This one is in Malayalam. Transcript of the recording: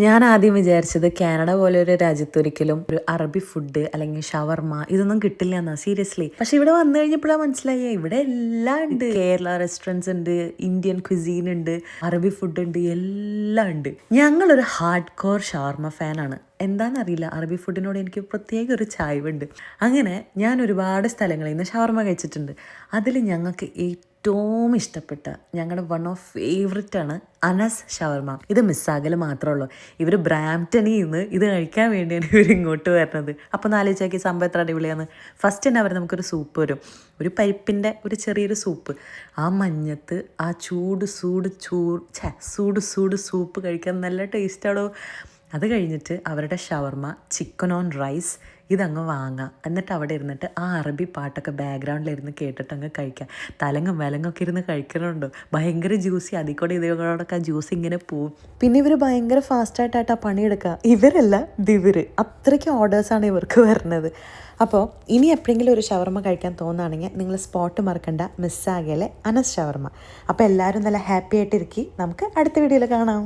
ഞാൻ ആദ്യം വിചാരിച്ചത് കാനഡ പോലെ ഒരു രാജ്യത്ത് ഒരിക്കലും ഒരു അറബി ഫുഡ് അല്ലെങ്കിൽ ഷവർമ ഇതൊന്നും കിട്ടില്ല എന്നാ സീരിയസ്ലി. പക്ഷെ ഇവിടെ വന്നു കഴിഞ്ഞപ്പോഴാണ് മനസ്സിലായി ഇവിടെ എല്ലാം ഉണ്ട്. കേരള റെസ്റ്റോറൻറ്റ്സ് ഉണ്ട്, ഇന്ത്യൻ ക്വിസീൻ ഉണ്ട്, അറബി ഫുഡ് ഉണ്ട്, എല്ലാം ഉണ്ട്. ഞങ്ങളൊരു ഹാർഡ് കോർ ഷവർമ ഫാനാണ്. എന്താണെന്നറിയില്ല, അറബി ഫുഡിനോട് എനിക്ക് പ്രത്യേക ഒരു ചായ്വുണ്ട്. അങ്ങനെ ഞാൻ ഒരുപാട് സ്ഥലങ്ങളിൽ നിന്ന് ഷവർമ കഴിച്ചിട്ടുണ്ട്. അതിൽ ഞങ്ങൾക്ക് ഏറ്റവും ഇഷ്ടപ്പെട്ട ഞങ്ങളുടെ വൺ ഓഫ് ഫേവററ്റ് ആണ് അനസ് ഷവർമ. ഇത് മിസ്സാകൽ മാത്രമേ ഉള്ളൂ. ഇവർ ബ്രാംപ്ടണിൽ നിന്ന് ഇത് കഴിക്കാൻ വേണ്ടിയാണ് ഇവർ ഇങ്ങോട്ട് വരുന്നത്. അപ്പോൾ നാലോചിച്ചാക്കി സംഭവം എത്ര അടിപൊളിയാണ്. ഫസ്റ്റ് തന്നെ അവർ നമുക്കൊരു സൂപ്പ് വരും, ഒരു പരിപ്പിൻ്റെ ഒരു ചെറിയൊരു സൂപ്പ്. ആ മഞ്ഞത്ത് ആ ചൂട് സൂപ്പ് കഴിക്കാൻ നല്ല ടേസ്റ്റാണോ. അത് കഴിഞ്ഞിട്ട് അവരുടെ ഷവർമ ചിക്കൻ ഓൺ റൈസ് ഇതങ്ങ് വാങ്ങാം. എന്നിട്ട് അവിടെ ഇരുന്നിട്ട് ആ അറബി പാട്ടൊക്കെ ബാക്ക്ഗ്രൗണ്ടിലിരുന്ന് കേട്ടിട്ട് അങ്ങ് കഴിക്കാം. തലങ്ങും വിലങ്ങൊക്കെ ഇരുന്ന് കഴിക്കണുണ്ടോ, ഭയങ്കര ജ്യൂസി. അതിൽ കൂടെ ഇതോടൊക്കെ ആ ജ്യൂസ് ഇങ്ങനെ പോവും. പിന്നെ ഇവർ ഭയങ്കര ഫാസ്റ്റായിട്ടാണ് പണിയെടുക്കുക. ഇവരല്ല ഇവർ, അത്രയ്ക്ക് ഓർഡേഴ്സാണ് ഇവർക്ക് വരുന്നത്. അപ്പോൾ ഇനി എപ്പോഴെങ്കിലും ഒരു ഷവർമ കഴിക്കാൻ തോന്നുകയാണെങ്കിൽ നിങ്ങൾ സ്പോട്ട് മറക്കണ്ട, മിസ്സാകലെ അനസ് ഷവർമ. അപ്പോൾ എല്ലാവരും നല്ല ഹാപ്പി ആയിട്ടിരിക്കും. നമുക്ക് അടുത്ത വീഡിയോയിൽ കാണാം.